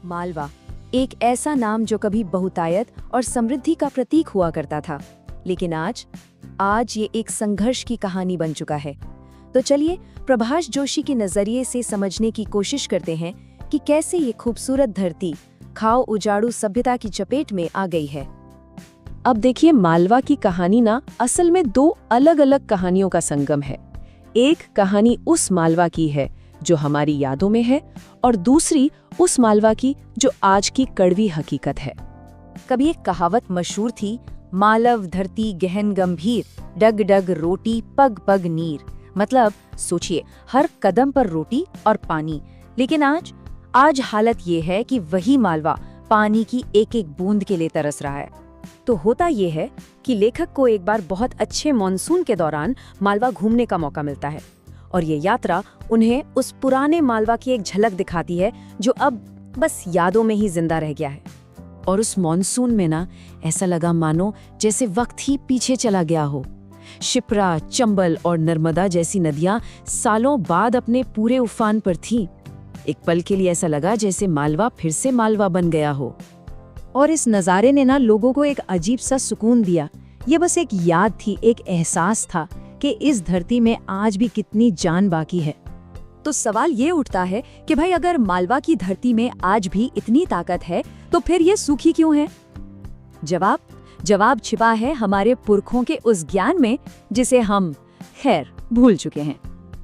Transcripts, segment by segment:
मालवा एक ऐसा नाम जो कभी बहुतायत और समृद्धि का प्रतीक हुआ करता था, लेकिन आज ये एक संघर्ष की कहानी बन चुका है। तो चलिए प्रभाष जोशी के नजरिए से समझने की कोशिश करते हैं कि कैसे ये खूबसूरत धरती खाओ उजाड़ू सभ्यता की चपेट में आ गई है। अब देखिए, मालवा की कहानी ना असल में दो अलग अलग कहानियों का संगम है। एक कहानी उस मालवा की है जो हमारी यादों में है, और दूसरी उस मालवा की जो आज की कड़वी हकीकत है। कभी एक कहावत मशहूर थी, मालव धरती गहन गंभीर, डग डग रोटी पग पग नीर। मतलब सोचिए, हर कदम पर रोटी और पानी। लेकिन आज हालत ये है कि वही मालवा पानी की एक एक बूंद के लिए तरस रहा है। तो होता ये है कि लेखक को एक बार बहुत अच्छे मॉनसून के दौरान मालवा घूमने का मौका मिलता है, और ये यात्रा उन्हें उस पुराने मालवा की एक झलक दिखाती है जो अब बस यादों में ही जिंदा रह गया है। और उस मॉनसून में ना ऐसा लगा मानो जैसे वक्त ही पीछे चला गया हो। शिप्रा, चंबल और नर्मदा जैसी नदियां सालों बाद अपने पूरे उफान पर थीं। एक पल के लिए ऐसा लगा जैसे मालवा फिर से मालवा बन गया हो। और इस नज़ारे ने ना लोगों को एक अजीब सा सुकून दिया। ये बस एक याद थी, एक एहसास था कि इस धरती में आज भी कितनी जान बाकी है। तो सवाल ये उठता है कि भाई, अगर मालवा की धरती में आज भी इतनी ताकत है तो फिर ये सूखी क्यों है? जवाब छिपा है हमारे पुरखों के उस ज्ञान में जिसे हम खैर भूल चुके हैं।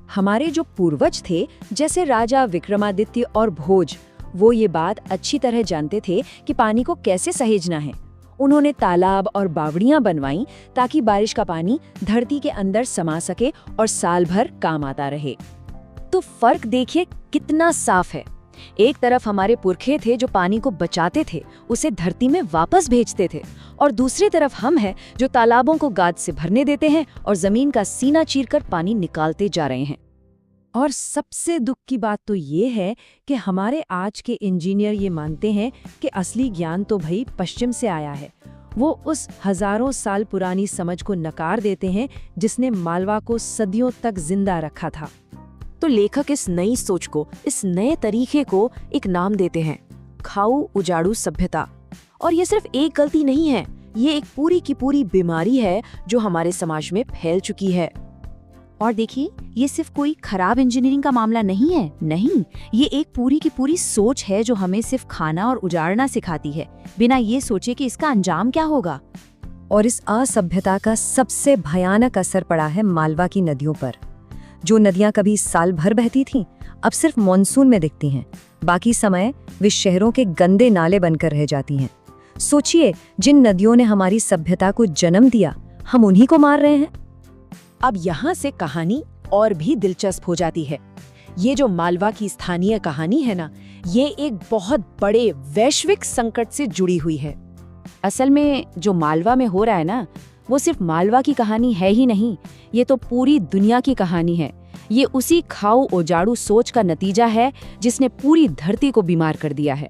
हमारे जो पूर्वज थे, जैसे राजा विक्रमादित्य और भोज, वो ये बात अच्छी तरह जानते थे कि पानी को कैसे सहेजना है। उन्होंने तालाब और बावड़ियां बनवाई ताकि बारिश का पानी धरती के अंदर समा सके और साल भर काम आता रहे। तो फर्क देखिए कितना साफ है। एक तरफ हमारे पुरखे थे जो पानी को बचाते थे, उसे धरती में वापस भेजते थे, और दूसरी तरफ हम हैं जो तालाबों को गाद से भरने देते हैं और जमीन का सीना चीरकर पानी निकालते जा रहे हैं। और सबसे दुख की बात तो ये है कि हमारे आज के इंजीनियर ये मानते हैं कि असली ज्ञान तो भाई पश्चिम से आया है। वो उस हजारों साल पुरानी समझ को नकार देते हैं जिसने मालवा को सदियों तक जिंदा रखा था। तो लेखक इस नई सोच को, इस नए तरीके को एक नाम देते हैं, खाओ उजाड़ू सभ्यता। और ये सिर्फ एक गलती नहीं है, ये एक पूरी की पूरी बीमारी है जो हमारे समाज में फैल चुकी है। और देखिए, ये सिर्फ कोई खराब इंजीनियरिंग का मामला नहीं है, नहीं, ये एक पूरी की पूरी सोच है जो हमें सिर्फ खाना और उजाड़ना सिखाती है, बिना ये सोचे कि इसका अंजाम क्या होगा। और इस असभ्यता का सबसे भयानक असर पड़ा है मालवा की नदियों पर। जो नदियां कभी साल भर बहती थीं, अब सिर्फ मॉनसून में दिखती हैं। बाकी समय वे शहरों के गंदे नाले बनकर रह जाती हैं। सोचिए, जिन नदियों ने हमारी सभ्यता को जन्म दिया, हम उन्हीं को मार रहे हैं। अब यहाँ से कहानी और भी दिलचस्प हो जाती है। ये जो मालवा की स्थानीय कहानी है ना, ये एक बहुत बड़े वैश्विक संकट से जुड़ी हुई है। असल में जो मालवा में हो रहा है ना, वो सिर्फ मालवा की कहानी है ही नहीं, ये तो पूरी दुनिया की कहानी है। ये उसी खाओ उजाड़ू सोच का नतीजा है जिसने पूरी धरती को बीमार कर दिया है।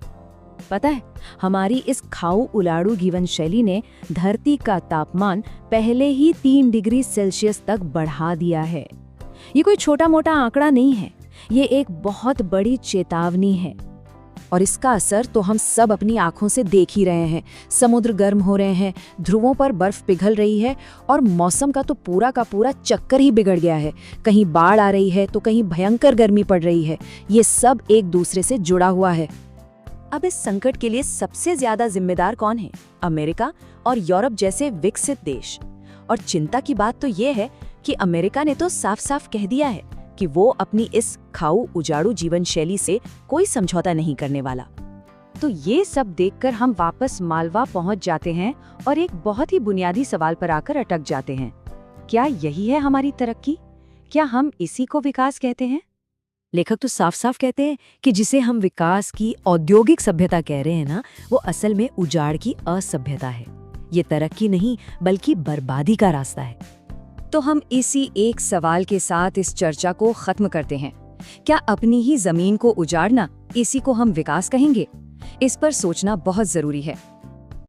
पता है, हमारी इस खाओ उलाड़ू जीवन शैली ने धरती का तापमान पहले ही 3 डिग्री सेल्सियस तक बढ़ा दिया है। ये कोई छोटा मोटा आंकड़ा नहीं है, ये एक बहुत बड़ी चेतावनी है। और इसका असर तो हम सब अपनी आंखों से देख ही रहे हैं। समुद्र गर्म हो रहे हैं, ध्रुवों पर बर्फ पिघल रही है, और मौसम का तो पूरा का पूरा चक्कर ही बिगड़ गया है। कहीं बाढ़ आ रही है तो कहीं भयंकर गर्मी पड़ रही है। ये सब एक दूसरे से जुड़ा हुआ है। अब इस संकट के लिए सबसे ज्यादा जिम्मेदार कौन है? अमेरिका और यूरोप जैसे विकसित देश। और चिंता की बात तो ये है कि अमेरिका ने तो साफ साफ कह दिया है कि वो अपनी इस खाओ उजाड़ू जीवन शैली से कोई समझौता नहीं करने वाला। तो ये सब देखकर हम वापस मालवा पहुंच जाते हैं और एक बहुत ही बुनियादी सवाल पर आकर अटक जाते हैं। क्या यही है हमारी तरक्की? क्या हम इसी को विकास कहते हैं? लेखक तो साफ साफ कहते हैं कि जिसे हम विकास की औद्योगिक सभ्यता कह रहे हैं ना, वो असल में उजाड़ की असभ्यता है। ये तरक्की नहीं बल्कि बर्बादी का रास्ता है। तो हम इसी एक सवाल के साथ इस चर्चा को खत्म करते हैं। क्या अपनी ही जमीन को उजाड़ना, इसी को हम विकास कहेंगे? इस पर सोचना बहुत जरूरी है।